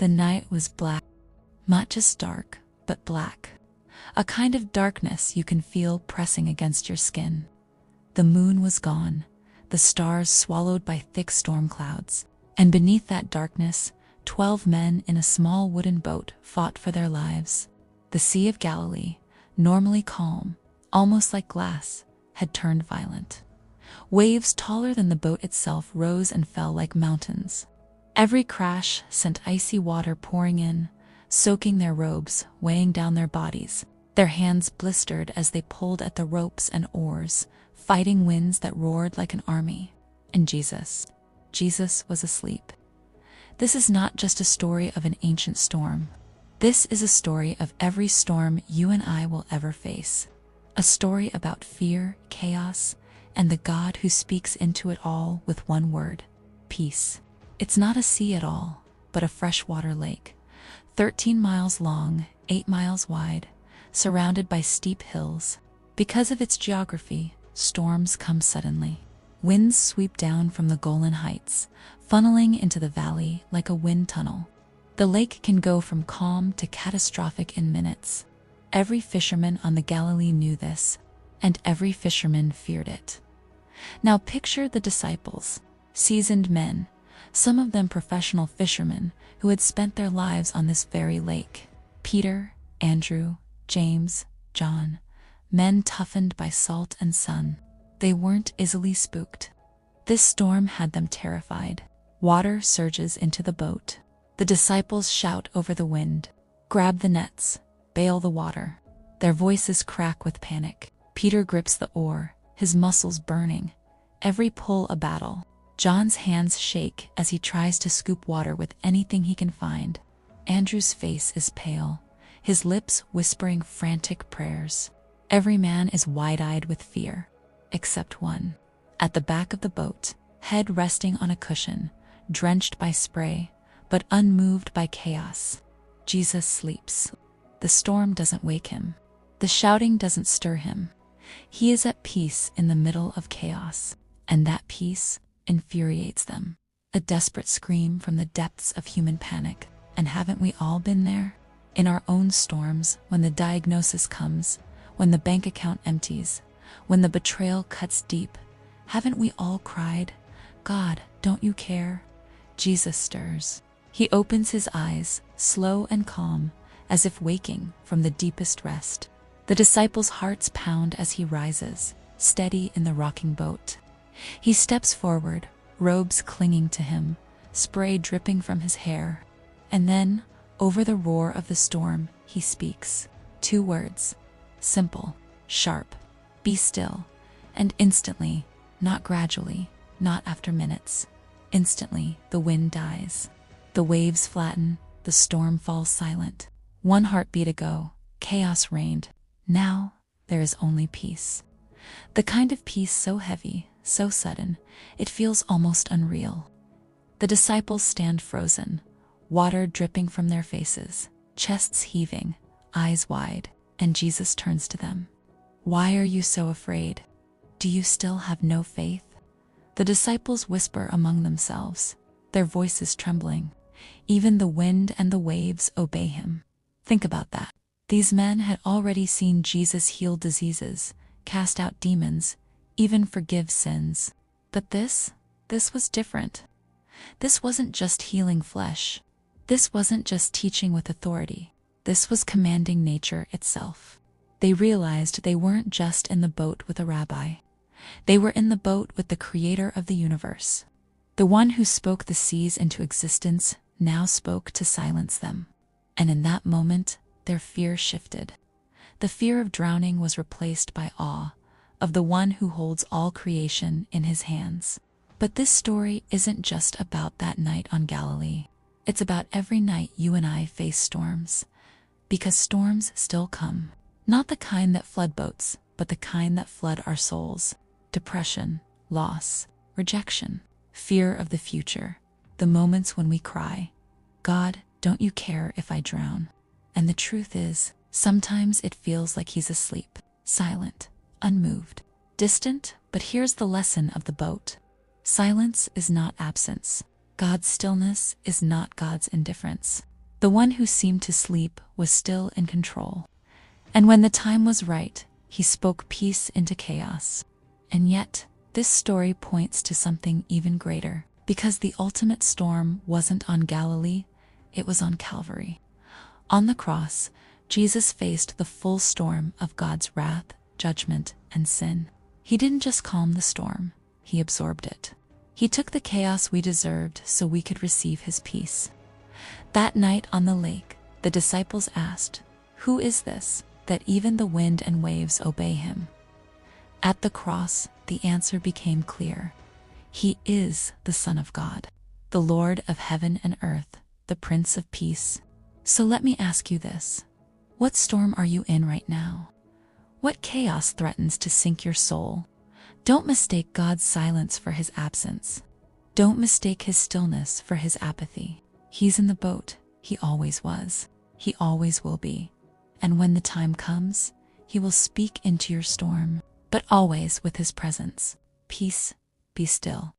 The night was black. Not just dark, but black. A kind of darkness you can feel pressing against your skin. The moon was gone, the stars swallowed by thick storm clouds, and beneath that darkness, 12 men in a small wooden boat fought for their lives. The Sea of Galilee, normally calm, almost like glass, had turned violent. Waves taller than the boat itself rose and fell like mountains. Every crash sent icy water pouring in, soaking their robes, weighing down their bodies. Their hands blistered as they pulled at the ropes and oars, fighting winds that roared like an army. And Jesus was asleep. This is not just a story of an ancient storm. This is a story of every storm you and I will ever face. A story about fear, chaos, and the God who speaks into it all with one word: peace. It's not a sea at all, but a freshwater lake, 13 miles long, 8 miles wide, surrounded by steep hills. Because of its geography, storms come suddenly. Winds sweep down from the Golan Heights, funneling into the valley like a wind tunnel. The lake can go from calm to catastrophic in minutes. Every fisherman on the Galilee knew this, and every fisherman feared it. Now picture the disciples, seasoned men, some of them professional fishermen who had spent their lives on this very lake. Peter, Andrew, James, John, men toughened by salt and sun. They weren't easily spooked. This storm had them terrified. Water surges into the boat. The disciples shout over the wind, "Grab the nets, bail the water." Their voices crack with panic. Peter grips the oar, his muscles burning, every pull a battle. John's hands shake as he tries to scoop water with anything he can find. Andrew's face is pale, his lips whispering frantic prayers. Every man is wide-eyed with fear, except one. At the back of the boat, head resting on a cushion, drenched by spray, but unmoved by chaos, Jesus sleeps. The storm doesn't wake him. The shouting doesn't stir him. He is at peace in the middle of chaos, and that peace infuriates them. A desperate scream from the depths of human panic. And haven't we all been there? In our own storms, when the diagnosis comes, when the bank account empties, when the betrayal cuts deep, haven't we all cried, "God, don't you care?" Jesus stirs. He opens his eyes, slow and calm, as if waking from the deepest rest. The disciples' hearts pound as he rises, steady in the rocking boat. He steps forward, robes clinging to him, spray dripping from his hair. And then, over the roar of the storm, he speaks. 2 words, simple, sharp: "Be still." And instantly, not gradually, not after minutes, instantly the wind dies. The waves flatten, the storm falls silent. 1 heartbeat ago, chaos reigned. Now, there is only peace. The kind of peace so heavy, so sudden, it feels almost unreal. The disciples stand frozen, water dripping from their faces, chests heaving, eyes wide, and Jesus turns to them. "Why are you so afraid? Do you still have no faith?" The disciples whisper among themselves, their voices trembling. Even the wind and the waves obey him. Think about that. These men had already seen Jesus heal diseases, cast out demons, even forgive sins. But this was different. This wasn't just healing flesh. This wasn't just teaching with authority. This was commanding nature itself. They realized they weren't just in the boat with a rabbi. They were in the boat with the creator of the universe. The one who spoke the seas into existence now spoke to silence them. And in that moment, their fear shifted. The fear of drowning was replaced by awe of the one who holds all creation in his hands. But this story isn't just about that night on Galilee. It's about every night you and I face storms. Because storms still come. Not the kind that flood boats, but the kind that flood our souls. Depression, loss, rejection, fear of the future. The moments when we cry, "God, don't you care if I drown?" And the truth is, sometimes it feels like he's asleep, silent, unmoved, distant. But here's the lesson of the boat. Silence is not absence. God's stillness is not God's indifference. The one who seemed to sleep was still in control. And when the time was right, he spoke peace into chaos. And yet, this story points to something even greater, because the ultimate storm wasn't on Galilee, it was on Calvary. On the cross, Jesus faced the full storm of God's wrath, judgment, and sin. He didn't just calm the storm, he absorbed it. He took the chaos we deserved so we could receive his peace. That night on the lake, the disciples asked, "Who is this, that even the wind and waves obey him?" At the cross, the answer became clear. He is the Son of God, the Lord of heaven and earth, the Prince of Peace. So let me ask you this. What storm are you in right now? What chaos threatens to sink your soul? Don't mistake God's silence for his absence. Don't mistake his stillness for his apathy. He's in the boat. He always was. He always will be. And when the time comes, he will speak into your storm, but always with his presence. Peace, be still.